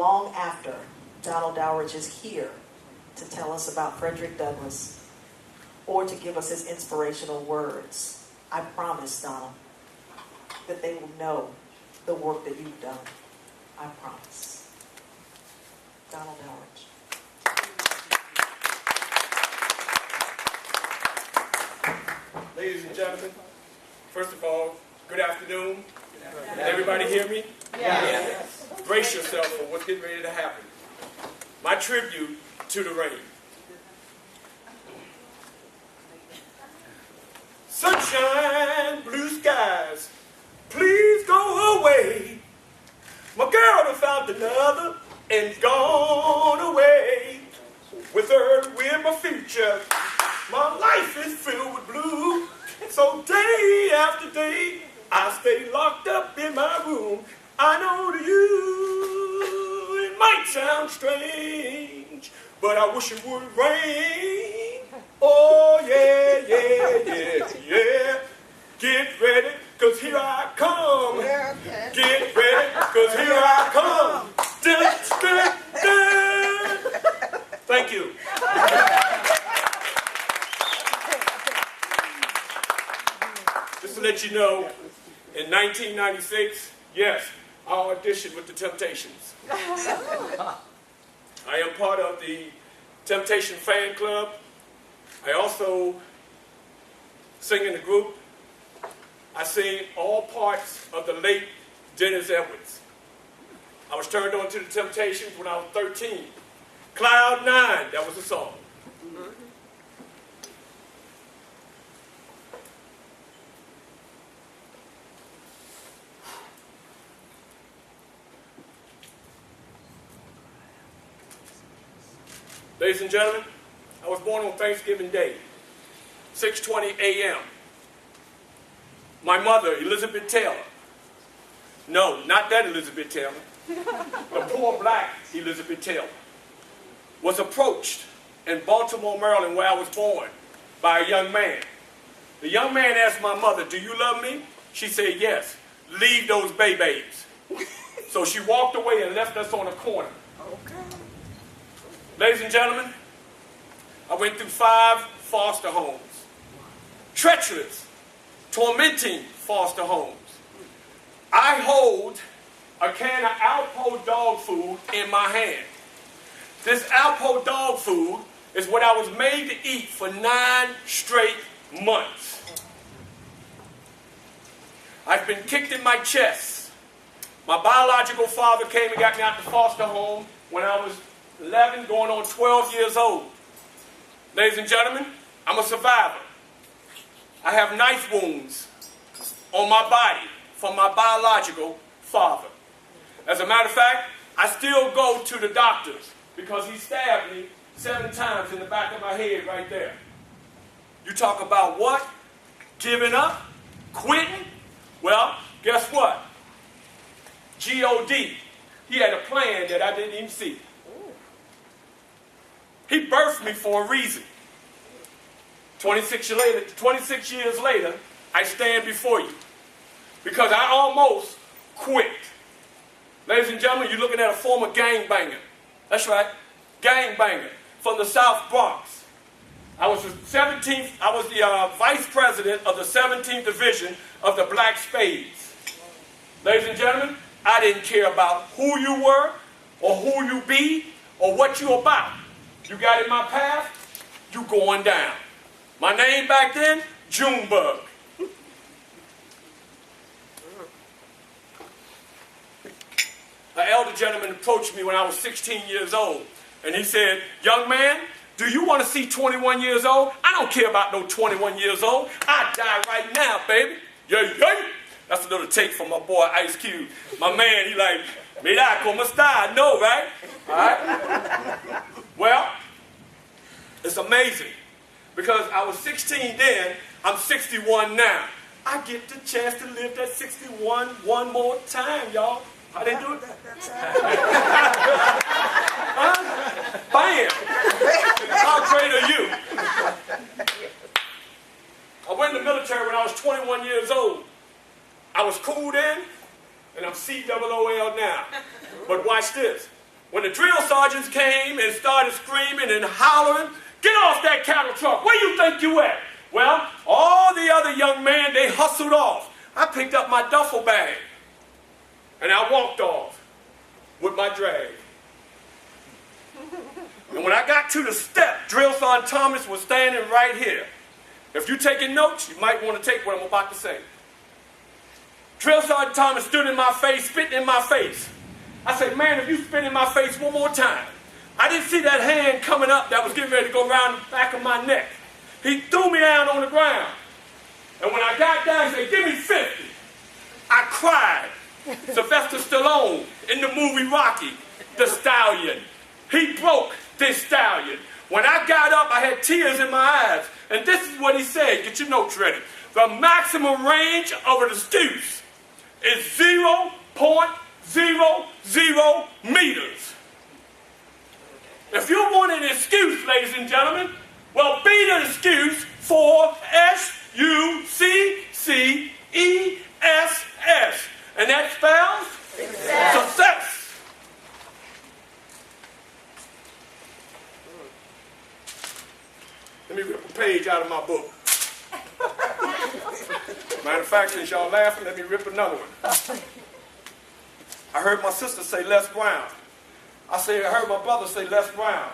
long after Donald Dowridge is here to tell us about Frederick Douglass or to give us his inspirational words, I promise, Donald, that they will know the work that you've done. I promise. Donald Dowridge. Ladies and gentlemen, first of all, good afternoon. Can everybody hear me? Yes. Brace yourself for what's getting ready to happen. My tribute to the rain. Sunshine, blue skies, please go away. My girl done found another and gone away. With her, with my future, my life is filled with blue. So day after day, I stay locked up in my room. I know to you, it might sound strange, but I wish it would rain. Oh yeah, yeah, yeah, yeah. Get ready, cause here I come. Get ready, cause here I come. Dun, dun, dun. Thank you. Just to let you know, in 1996, yes, I auditioned with the Temptations. I am part of the Temptation fan club. I also sing in the group. I sing all parts of the late Dennis Edwards. I was turned on to the Temptations when I was 13. Cloud 9, that was the song. Ladies and gentlemen, I was born on Thanksgiving Day, 6:20 a.m. My mother, Elizabeth Taylor, no, not that Elizabeth Taylor, the poor black Elizabeth Taylor, was approached in Baltimore, Maryland, where I was born, by a young man. The young man asked my mother, "Do you love me?" She said, "Yes. Leave those babies." So she walked away and left us on a corner. Okay. Ladies and gentlemen, I went through 5 foster homes. Treacherous, tormenting foster homes. I hold a can of ALPO dog food in my hand. This ALPO dog food is what I was made to eat for 9 straight months. I've been kicked in my chest. My biological father came and got me out the foster home when I was 11, going on 12 years old. Ladies and gentlemen, I'm a survivor. I have knife wounds on my body from my biological father. As a matter of fact, I still go to the doctors because he stabbed me 7 times in the back of my head right there. You talk about what? Giving up? Quitting? Well, guess what? G.O.D. He had a plan that I didn't even see. He birthed me for a reason. 26 years later, I stand before you because I almost quit. Ladies and gentlemen, you're looking at a former gangbanger. That's right, gangbanger from the South Bronx. I was the vice president of the 17th Division of the Black Spades. Ladies and gentlemen, I didn't care about who you were or who you be or what you about. You got in my path, you going down. My name back then, Junebug. An elder gentleman approached me when I was 16 years old, and he said, "Young man, do you want to see 21 years old? I don't care about no 21 years old. I die right now, baby." Yeah, yeah. That's a little take from my boy Ice Cube. My man, he like, "Mira como está?" No, right? All right? Well, it's amazing because I was 16 then, I'm 61 now. I get the chance to live that 61 one more time, y'all. I didn't do it. Huh? Bam! How great are you? I went in the military when I was 21 years old. I was cool then, and I'm COOL now. But watch this. when the drill sergeants came and started screaming and hollering, "Get off that cattle truck. Where you think you at?" Well, all the other young men, they hustled off. I picked up my duffel bag, and I walked off with my drag. And when I got to the step, Drill Sergeant Thomas was standing right here. If you're taking notes, you might want to take what I'm about to say. Drill Sergeant Thomas stood in my face, spitting in my face. I said, "Man, if you spit in my face one more time." I didn't see that hand coming up that was getting ready to go around the back of my neck. He threw me down on the ground. And when I got down, he said, "Give me 50. I cried. Sylvester Stallone in the movie Rocky, the stallion. He broke this stallion. When I got up, I had tears in my eyes. And this is what he said. Get your notes ready. The maximum range of an excuse is 0.00 meters. If you want an excuse, ladies and gentlemen, well, be the excuse for SUCCESS. And that spells success. Let me rip a page out of my book. Matter of fact, since y'all laughing, let me rip another one. I heard my sister say Les Brown. I heard my brother say Les Brown.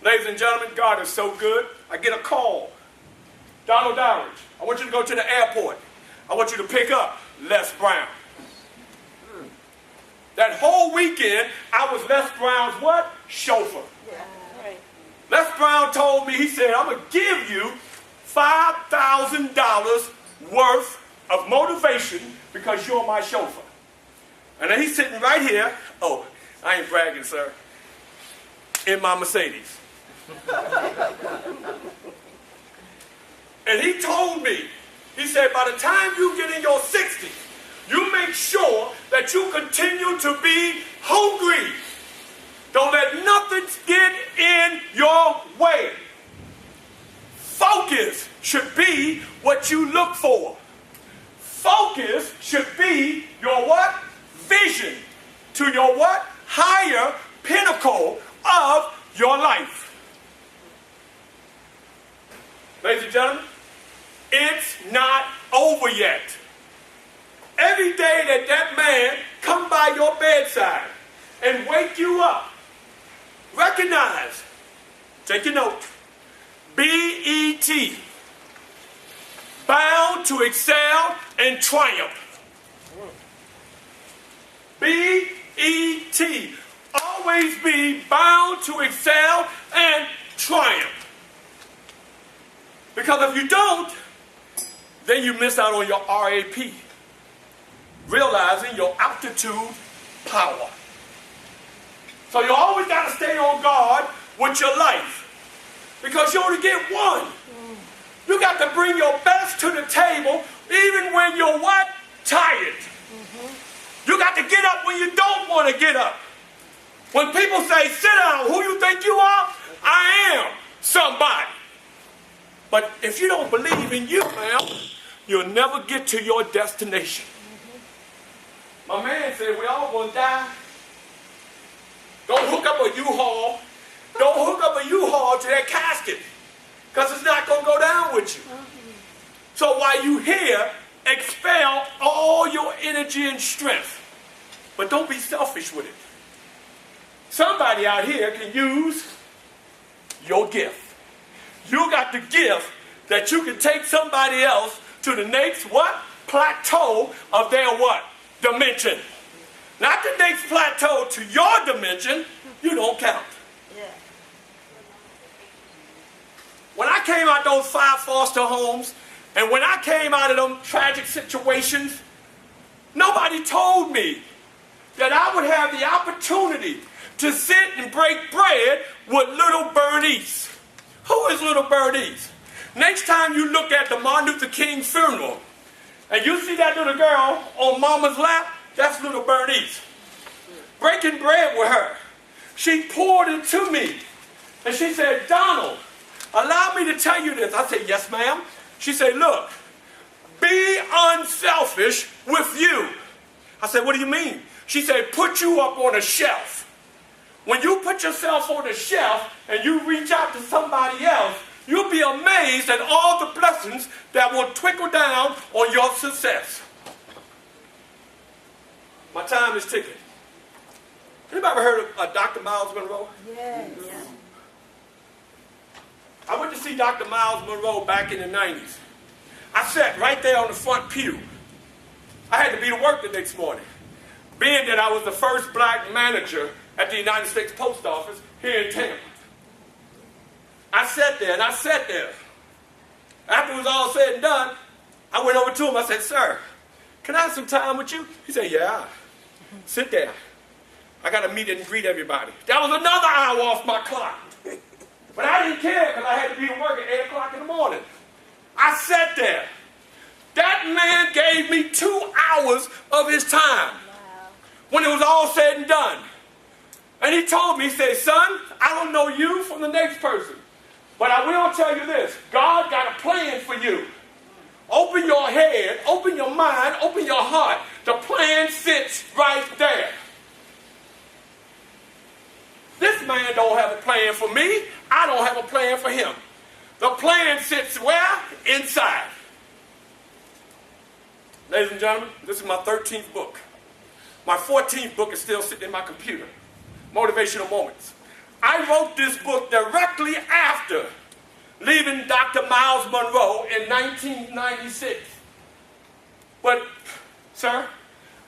Ladies and gentlemen, God is so good. I get a call. Donald Dowridge, I want you to go to the airport. I want you to pick up Les Brown. That whole weekend, I was Les Brown's what? Chauffeur. Yeah, right. Les Brown told me, he said, "I'm going to give you $5,000 worth of motivation because you're my chauffeur." And then he's sitting right here. Oh, I ain't bragging, sir. In my Mercedes. And he told me, he said, "By the time you get in your 60s, you make sure that you continue to be hungry. Don't let nothing get in your way. Focus should be what you look for. Focus should be your what? Vision to your what? Higher pinnacle of your life." Ladies and gentlemen, it's not over yet. Every day that man come by your bedside and wake you up, recognize, take your note, BET, bound to excel and triumph. BET, always be bound to excel and triumph. Because if you don't, then you miss out on your RAP, realizing your altitude power. So you always got to stay on guard with your life, because you only get one. You got to bring your best to the table, even when you're what? Tired. You got to get up when you don't want to get up. When people say, "Sit down, who you think you are?" I am somebody. But if you don't believe in you, man, you'll never get to your destination. My man said, "We all gonna die." Don't hook up a U-Haul. Don't hook up a U-Haul to that casket, because it's not gonna go down with you. So while you here, expel all your energy and strength. But don't be selfish with it. Somebody out here can use your gift. You got the gift that you can take somebody else to the next what? Plateau of their what? Dimension. Not the next plateau to your dimension. You don't count. Yeah. When I came out those 5 foster homes, and when I came out of them tragic situations, nobody told me that I would have the opportunity to sit and break bread with little Bernice. Who is little Bernice? Next time you look at the Martin Luther King funeral, and you see that little girl on mama's lap, that's little Bernice. Breaking bread with her. She poured into me. And she said, "Donald, allow me to tell you this." I said, "Yes, ma'am." She said, "Look, be unselfish with you." I said, "What do you mean?" She said, "Put you up on a shelf When you put yourself on the shelf and you reach out to somebody else, you'll be amazed at all the blessings that will trickle down on your success. My time is ticking. Anybody ever heard of Dr. Miles Monroe? Yes. I went to see Dr. Miles Monroe back in the 90s. I sat right there on the front pew. I had to be to work the next morning. Being that I was the first black manager at the United States Post Office here in Tampa. I sat there and I sat there. After it was all said and done, I went over to him. I said, "Sir, can I have some time with you?" He said, "Yeah. Sit there. I got to meet and greet everybody." That was another hour off my clock. But I didn't care because I had to be to work at 8 o'clock in the morning. I sat there. That man gave me 2 hours of his time when it was all said and done. And he told me, he said, "Son, I don't know you from the next person, but I will tell you this. God got a plan for you. Open your head, open your mind, open your heart. The plan sits right there." This man don't have a plan for me. I don't have a plan for him. The plan sits where? Inside. Ladies and gentlemen, this is my 13th book. My 14th book is still sitting in my computer. Motivational Moments. I wrote this book directly after leaving Dr. Miles Monroe in 1996. But, sir,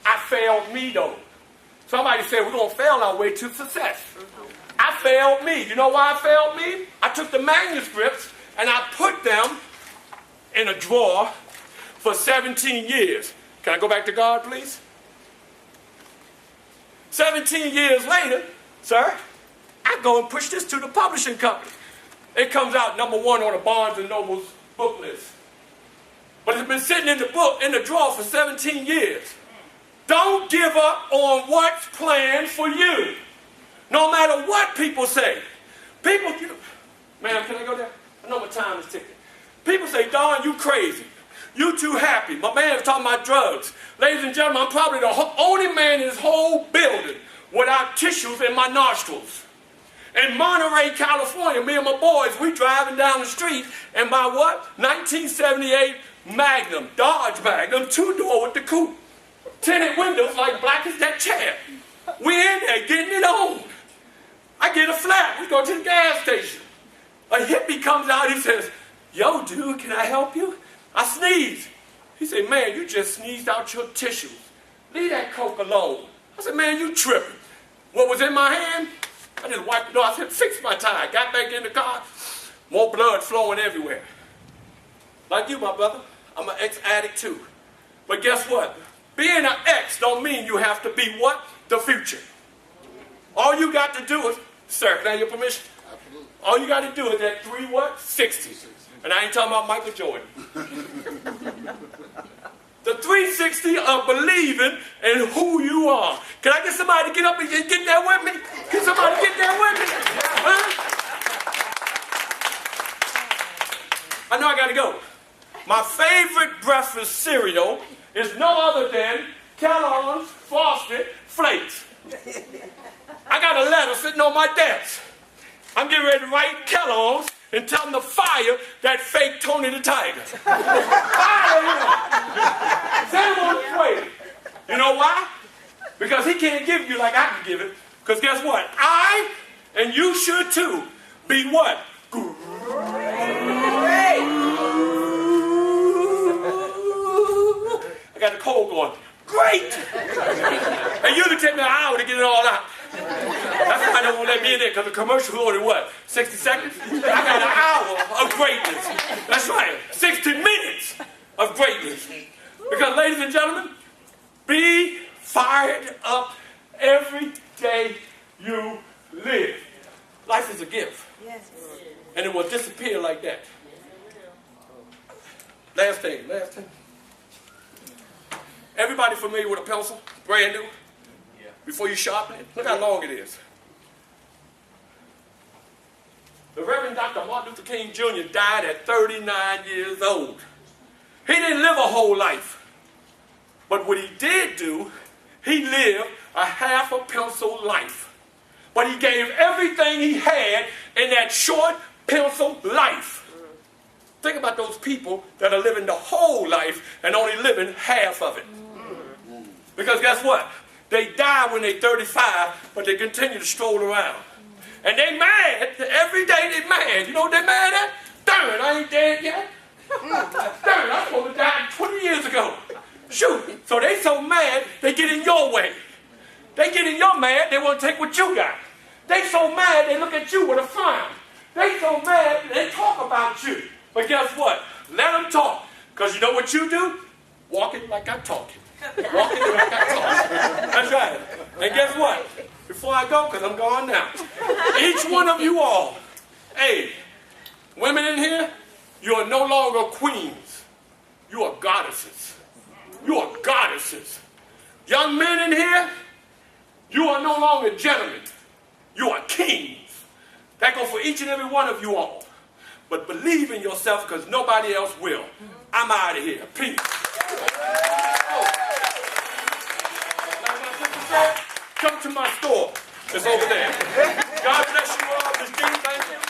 I failed me though. Somebody said we're going to fail our way to success. I failed me. You know why I failed me? I took the manuscripts and I put them in a drawer for 17 years. Can I go back to God, please? 17 years later, sir, I go and push this to the publishing company. It comes out number 1 on the Barnes & Noble's book list. But it's been sitting in the drawer for 17 years. Don't give up on what's planned for you. No matter what people say. Ma'am, can I go there? I know my time is ticking. People say, "Don, you crazy. You too happy." My man is talking about drugs. Ladies and gentlemen, I'm probably the only man in this whole building without tissues in my nostrils. In Monterey, California, me and my boys, we driving down the street and by what? 1978 Magnum, Dodge Magnum, 2-door with the coupe. Tinted windows like black as that chair. We in there getting it on. I get a flat. We go to the gas station. A hippie comes out. He says, "Yo, dude, can I help you?" I sneeze. He said, "Man, you just sneezed out your tissues. Leave that Coke alone." I said, "Man, you tripping." What was in my hand? I just wiped it off. I said, "Fix my tire." Got back in the car. More blood flowing everywhere. Like you, my brother, I'm an ex-addict too. But guess what? Being an ex don't mean you have to be what? The future. All you got to do is, sir, can I have your permission? Absolutely. All you got to do is that 360. And I ain't talking about Michael Jordan. The 360 of believing in who you are. Can I get somebody to get up and get there with me? Can somebody get there with me? Huh? I know I got to go. My favorite breakfast cereal is no other than Kellogg's Frosted Flakes. I got a letter sitting on my desk. I'm getting ready to write Kellogg's and tell them to fire that fake Tony the Tiger. Fire him. Send him on his way. You know why? Because he can't give you like I can give it. Because guess what? I, and you should too, be what? I got a cold going. Great! And you can take me an hour to get it all out. That's why they won't let me in there, because the commercial was only what? 60 seconds? I got an hour of greatness. That's right. 60 minutes of greatness. Because, ladies and gentlemen, be fired up every day you live. Life is a gift. Yes. And it will disappear like that. Last thing. Everybody familiar with a pencil? Brand new? Yeah. Before you sharpen it? Look how long it is. The Reverend Dr. Martin Luther King Jr. died at 39 years old. He didn't live a whole life. But what he did do, he lived a half a pencil life. But but he gave everything he had in that short pencil life. Think about those people that are living the whole life and only living half of it. Because guess what? They die when they're 35, but they continue to stroll around. And they mad. Every day they mad. You know what they mad at? Darn, I ain't dead yet. Darn, I'm supposed to die 20 years ago. Shoot. So they so mad, they get in your way. They get in your mad, they want to take what you got. They so mad, they look at you with a frown. They so mad, they talk about you. But guess what? Let them talk. Because you know what you do? Walk it like I'm talking. Walk it like I'm talking. That's right. And guess what? Before I go, because I'm gone now. Each one of you all, hey, women in here, you are no longer queens. You are goddesses. You are goddesses. Young men in here, you are no longer gentlemen. You are kings. That goes for each and every one of you all. But believe in yourself because nobody else will. I'm out of here. Peace. Like my sister said, come to my store. It's over there. God bless you all. This Thank you.